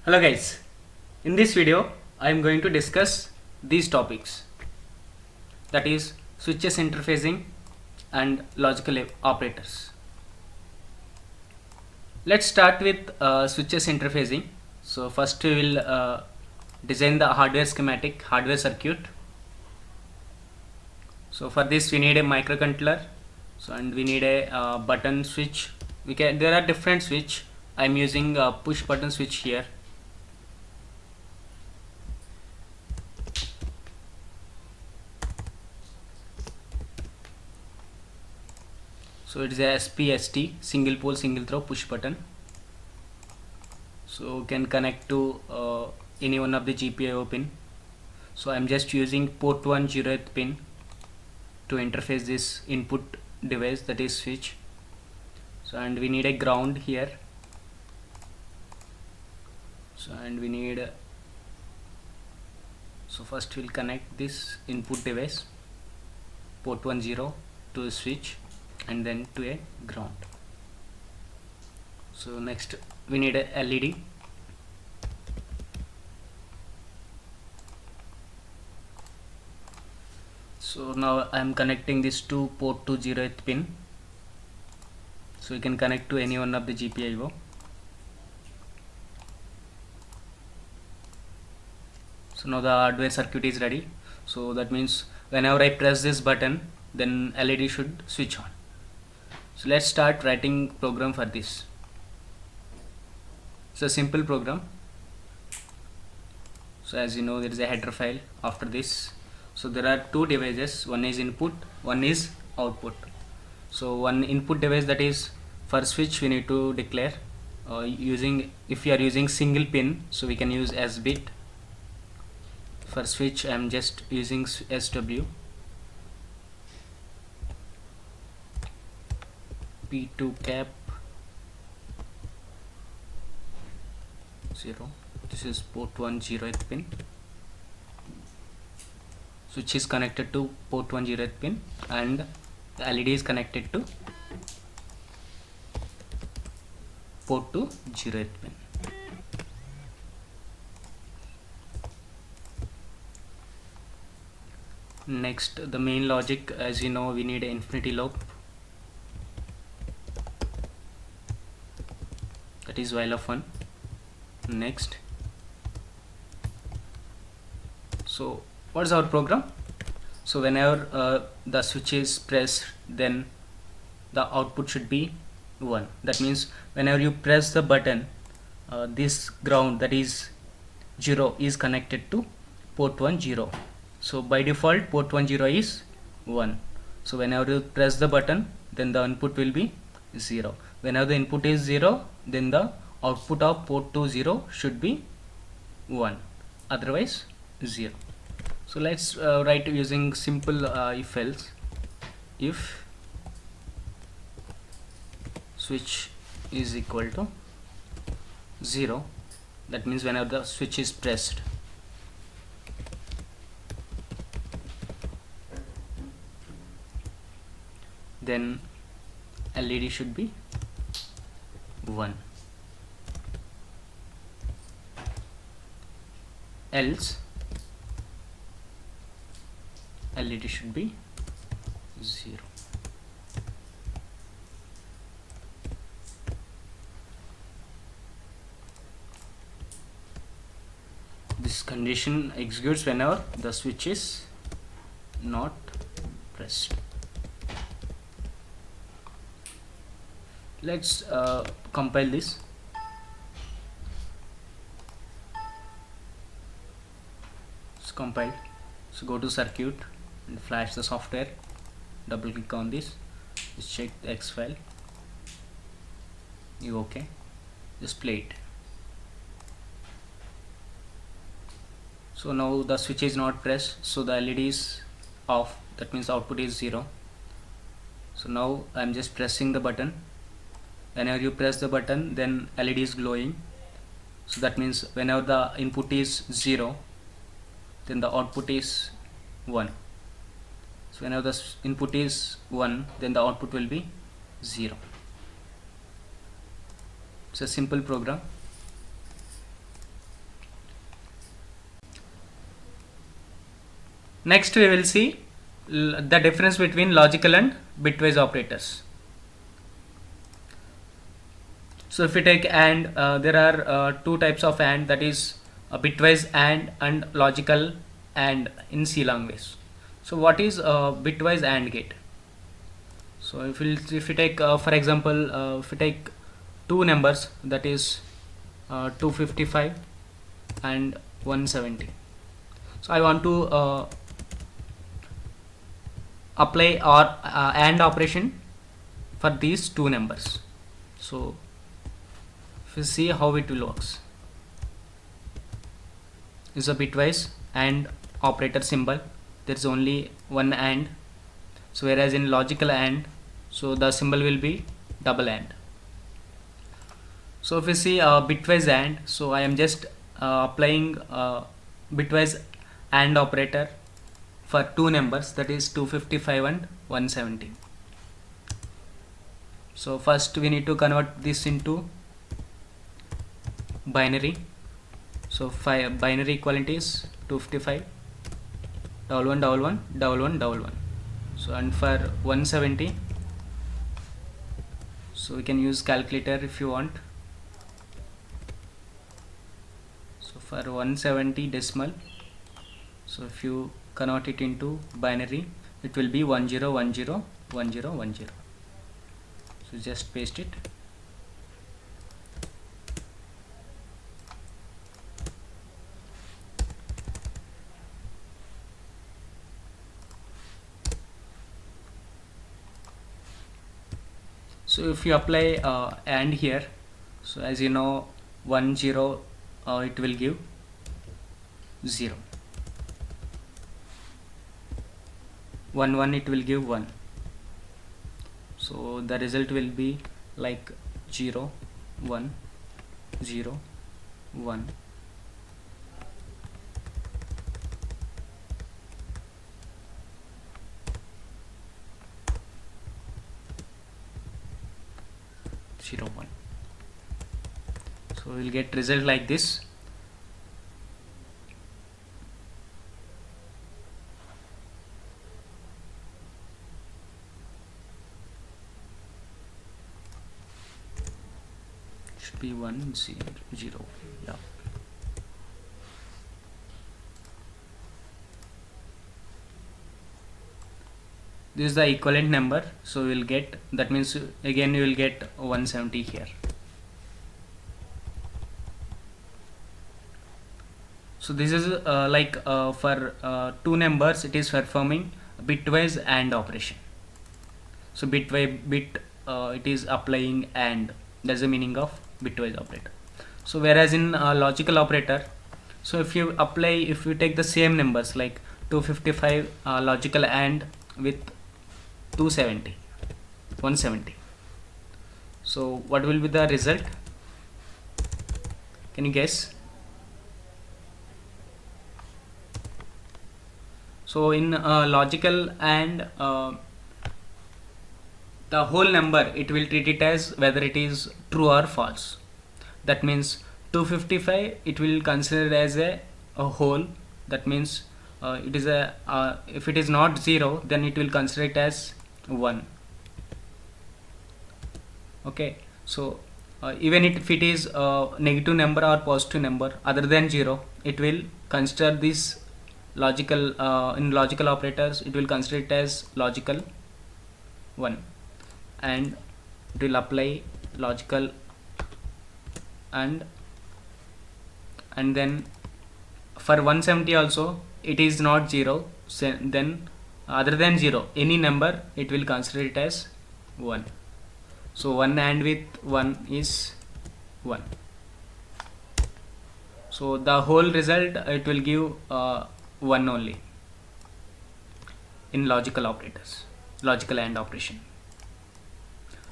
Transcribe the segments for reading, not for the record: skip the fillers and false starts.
Hello guys, in this video I am going to discuss these topics, that is switches interfacing and logical operators. Let's start with switches interfacing. So first we will design the hardware schematic, hardware circuit. So for this we need a microcontroller, and we need a button switch. There are different switch. I am using a push button switch here. So it is a SPST, single pole single throw push button. So can connect to any one of the GPIO pin. So I'm just using port 1 0th pin to interface this input device, that is switch. So and we need a ground here. So and we need so first we'll connect this input device port 1 0 to the switch and then to a ground. So next we need a LED. So now I am connecting this to port 2 0th pin. So you can connect to any one of the GPIO. So now the hardware circuit is ready. So that means whenever I press this button, then LED should switch on. So let's start writing program for this. It's a simple program. So as you know, there is a header file after this. So there are two devices, one is input, one is output. So one input device, that is for switch, we need to declare if you are using single pin, so we can use S bit. For switch I am just using SW. P2 cap 0. This is port 1 0th pin. Switch is connected to port 1 0th pin and the LED is connected to port 2 0th pin. Next, the main logic, as you know, we need an infinity loop, that is while of 1. Next, so what is our program? So whenever the switch is pressed, then the output should be 1. That means whenever you press the button, this ground, that is 0, is connected to port 1 0. So by default port 1 0 is 1. So whenever you press the button, then the input will be 0. Whenever the input is 0, then the output of port 2 0 should be 1, otherwise 0. So let's write using simple if else. If switch is equal to 0, that means whenever the switch is pressed, then LED should be 1, else LED should be 0. This condition executes whenever the switch is not pressed. Let's compile this. It's compiled. So go to circuit and flash the software, double click on this, just check the X file. You okay, just play it. So now the switch is not pressed, so the LED is off, that means output is 0. So now I am just pressing the button. Whenever you press the button, then LED is glowing. So that means whenever the input is 0, then the output is 1. So whenever the input is 1, then the output will be 0. It's a simple program. Next we will see the difference between logical and bitwise operators. So if we take AND, there are two types of AND, that is bitwise and logical AND in C language. So what is bitwise AND gate? So if we take for example, if we take two numbers, that is 255 and 170. So I want to apply or AND operation for these two numbers. So if you see how it will works, is a bitwise AND operator symbol. There is only one AND. So whereas in logical AND, so the symbol will be double AND. So if you see bitwise AND, so I am just applying bitwise AND operator for two numbers, that is 255 and 170. So first we need to convert this into binary. So binary equivalent is 255 double one double one double one double one. So and for 170, so we can use calculator if you want. So for 170 decimal, so if you convert it into binary, it will be 10101010. So just paste it. So if you apply AND here, so as you know 1 0, it will give 0, 1 1 it will give 1. So the result will be like 0 1 0 1. Zero, 1. So we will get result like this. Should be 1 0 0. Yeah. This is the equivalent number, so we will get, that means again you will get 170 here. So this is for two numbers it is performing bitwise AND operation. So bit by bit it is applying AND. That's the meaning of bitwise operator. So whereas in logical operator, so if you take the same numbers like 255 logical AND with 270 170, so what will be the result? Can you guess? So in logical AND, the whole number it will treat it as whether it is true or false. That means 255 it will consider as a whole. That means it is a if it is not 0, then it will consider it as 1. Okay, so even if it is a negative number or positive number other than 0, it will consider this logical in logical operators, it will consider it as logical 1, and it will apply logical and then for 170 also it is not 0, so then other than 0 any number it will consider it as 1. So 1 AND with 1 is 1. So the whole result it will give 1 only in logical operators, logical AND operation.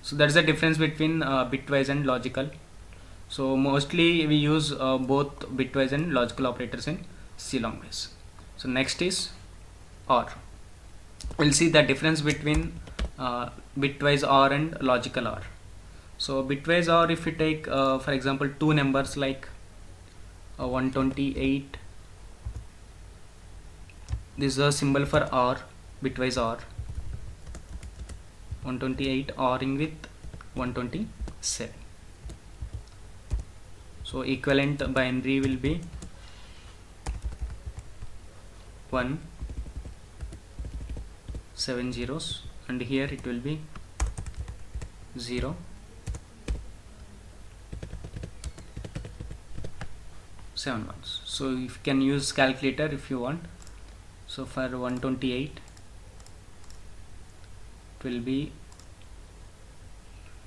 So that's the difference between bitwise and logical. So mostly we use both bitwise and logical operators in C language. So next is OR. We'll see the difference between bitwise OR and logical OR. So bitwise OR, if we take for example two numbers like 128 this is a symbol for OR, bitwise OR. 128 ORing with 127. So equivalent binary will be 1 7 zeros, and here it will be 0 7 ones. So you can use calculator if you want. So for 128 it will be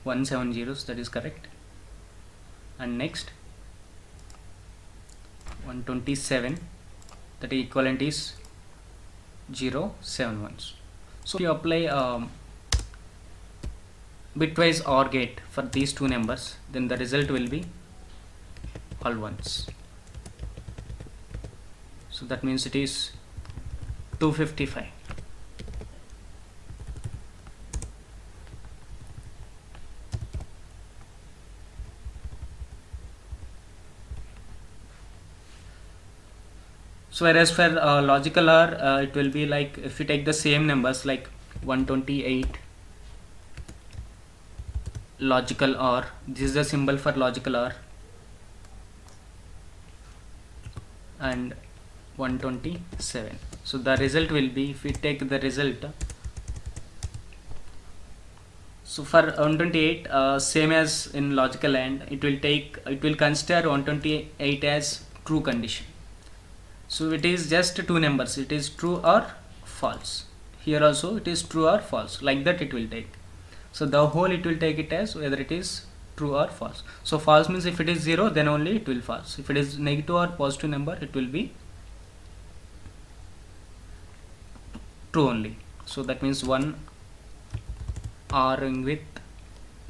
17 zeros, that is correct. And next 127, that equivalent is 0 7 ones. So if you apply bitwise OR gate for these two numbers, then the result will be all ones. So that means it is 255. So whereas for logical OR, it will be like, if you take the same numbers like 128 logical OR, this is the symbol for logical OR, and 127. So the result will be, if we take the result, so for 128, same as in logical AND, it will consider 128 as true condition. So it is just two numbers, it is true or false. Here also it is true or false, like that it will take. So the whole it will take it as whether it is true or false. So false means if it is 0, then only it will false. If it is negative or positive number, it will be true only. So that means 1 ORing with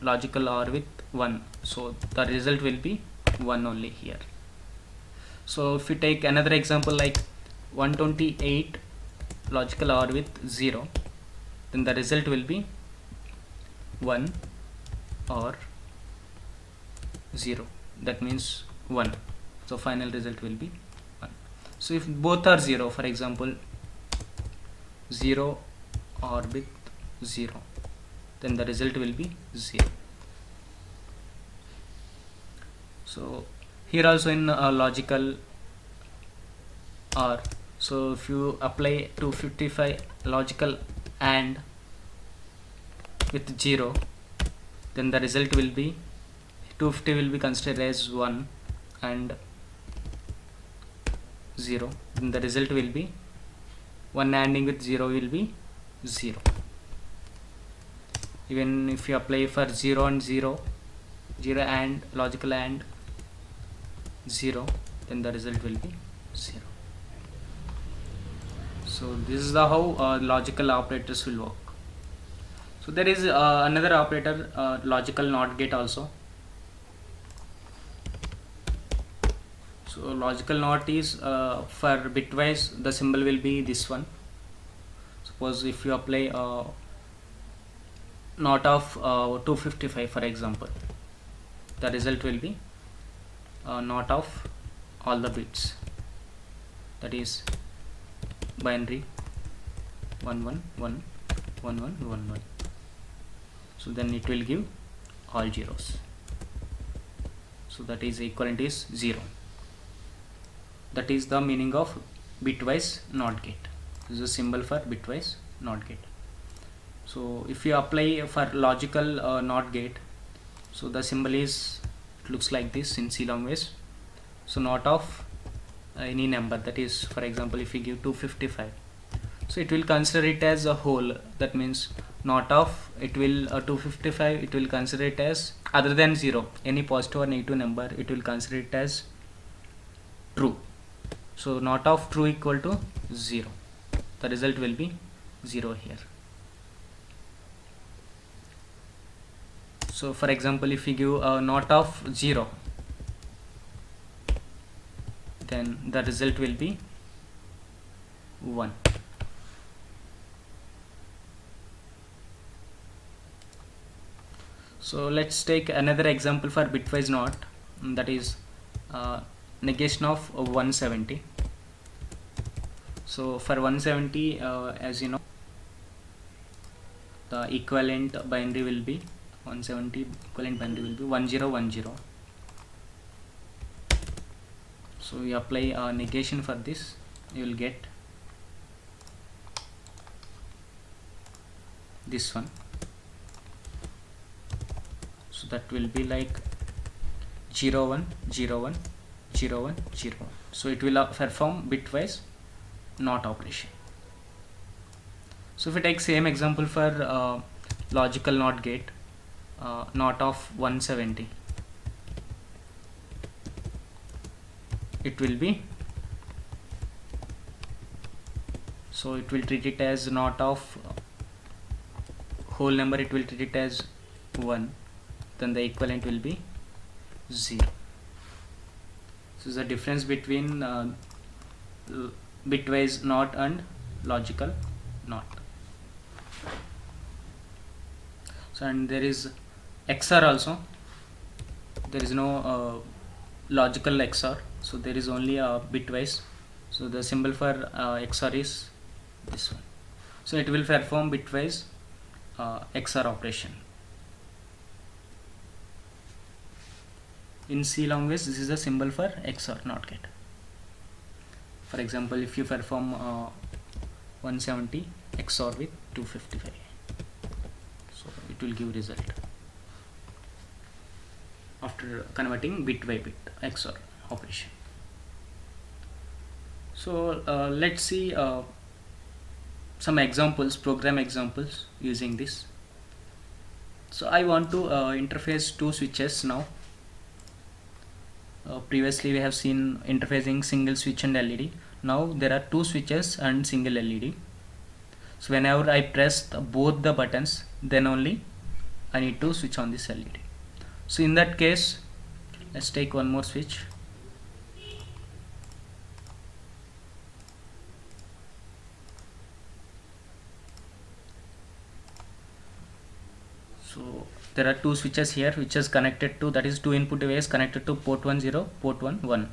logical OR with 1. So the result will be 1 only here. So if you take another example like 128 logical OR with 0, then the result will be 1 or 0, that means 1. So final result will be 1. So if both are 0, for example 0 OR with 0, then the result will be 0. So here also in logical OR, so if you apply 255 logical AND with 0, then the result will be 250 will be considered as 1 and 0, then the result will be 1 ANDing with 0 will be 0. Even if you apply for 0 and 0, 0 and logical AND 0, then the result will be 0. So this is the how logical operators will work. So there is another operator, logical NOT gate also. So logical NOT is for bitwise, the symbol will be this one. Suppose if you apply NOT of 255 for example, the result will be NOT of all the bits, that is binary 1111111. So then it will give all zeros. So that is equivalent is 0. That is the meaning of bitwise NOT gate. This is a symbol for bitwise NOT gate. So if you apply for logical NOT gate, so the symbol is, it looks like this in C language. So NOT of any number, that is for example if you give 255, so it will consider it as a whole. That means NOT of it will 255, it will consider it as other than 0, any positive or negative number, it will consider it as true. So NOT of true equal to 0, the result will be 0 here. So for example if you give a NOT of 0, then the result will be 1. So let's take another example for bitwise NOT, that is negation of 170. So for 170, as you know, the equivalent binary will be 170, equivalent binary will be 1010. So we apply a negation for this, you will get this one. So that will be like 0 1 0 1 0 1 0 1. So it will perform bitwise NOT operation. So if we take same example for logical NOT gate, NOT of 170, it will be, so it will treat it as NOT of whole number, it will treat it as 1, then the equivalent will be 0. So the difference between bitwise NOT and logical NOT. So and there is XOR also, there is no logical XOR, so there is only a bitwise. So the symbol for XOR is this one. So it will perform bitwise XOR operation. In C language, this is the symbol for XOR NOT gate. For example, if you perform 170 XOR with 255, so it will give result after converting bit by bit XOR operation. So let's see some examples, program examples using this. So I want to interface two switches now. Previously we have seen interfacing single switch and LED. Now there are two switches and single LED. So whenever I press both the buttons, then only I need to switch on this LED. So in that case, let's take one more switch. So there are two switches here which is connected to, that is two input device connected to port 10, port 1,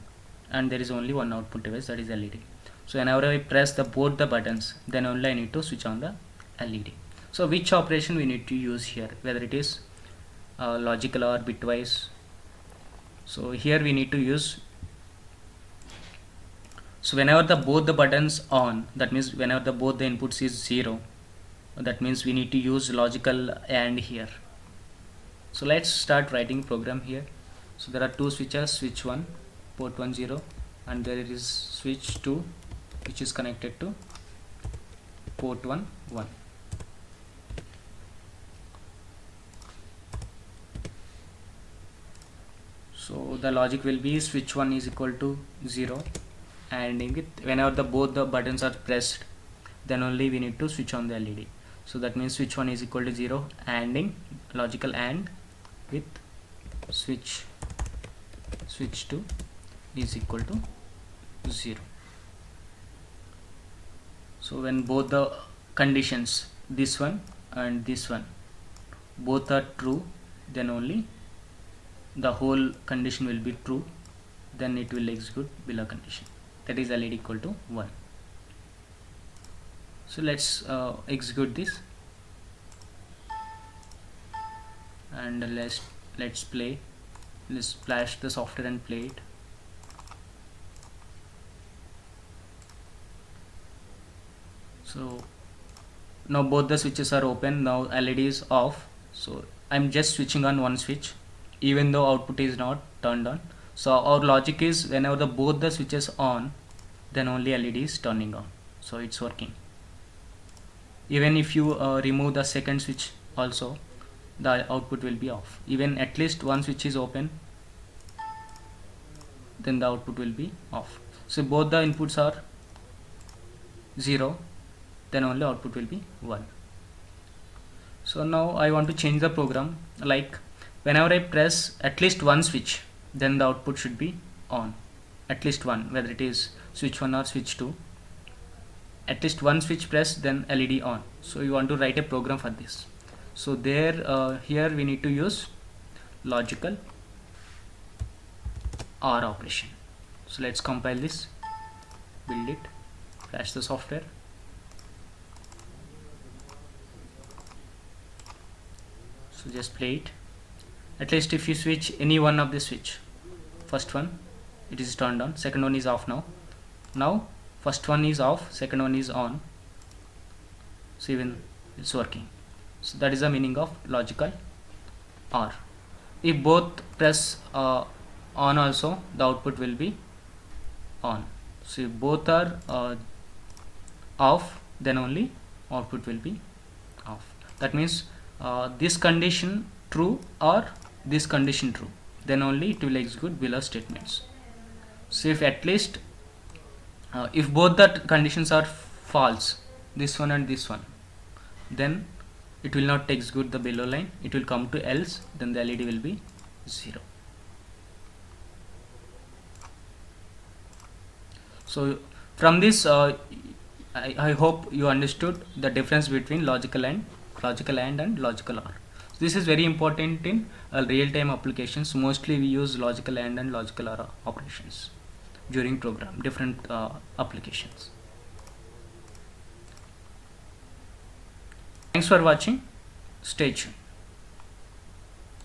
and there is only one output device, that is LED. So whenever I press both the buttons, then only I need to switch on the LED. So which operation we need to use here, whether it is logical or bitwise. So here we need to use, so whenever both the buttons on, that means whenever both the inputs is 0, that means we need to use logical AND here. So let's start writing program here. So there are two switches, switch 1 port 10, and there is switch 2 which is connected to port 1. So the logic will be switch 1 is equal to 0, and whenever both the buttons are pressed, then only we need to switch on the LED. So that means switch 1 is equal to 0, ANDing, logical AND with switch 2 is equal to 0. So when both the conditions, this one and this one, both are true, then only the whole condition will be true, then it will execute below condition, that is LED equal to 1. So let's execute this, and let's play, let's flash the software and play it. So now both the switches are open, now LED is off, so I'm just switching on one switch even though output is not turned on. So our logic is whenever both the switches on, then only LED is turning on, so it's working. Even if you remove the second switch also, the output will be off. Even at least one switch is open, then the output will be off. So both the inputs are 0, then only output will be 1. So now I want to change the program, like whenever I press at least one switch, then the output should be on, at least one, whether it is switch 1 or switch 2. At least one switch pressed, then LED on. So you want to write a program for this. So there here we need to use logical OR operation. So let's compile this, build it. crash the software. So just play it. At least if you switch any one of the switch, first one it is turned on, second one is off now. Now first one is off, second one is on. So even it's working. So that is the meaning of logical OR. If both press on also, the output will be on. So if both are off, then only output will be off. That means this condition true or this condition true, then only it will execute below statements. So if at least if both the conditions are false, this one and this one, then it will not execute the below line, it will come to else, then the LED will be 0. So from this I hope you understood the difference between logical AND and logical OR. So this is very important in real-time applications. Mostly we use logical AND and logical OR operations during program, different applications. Thanks for watching. Stay tuned.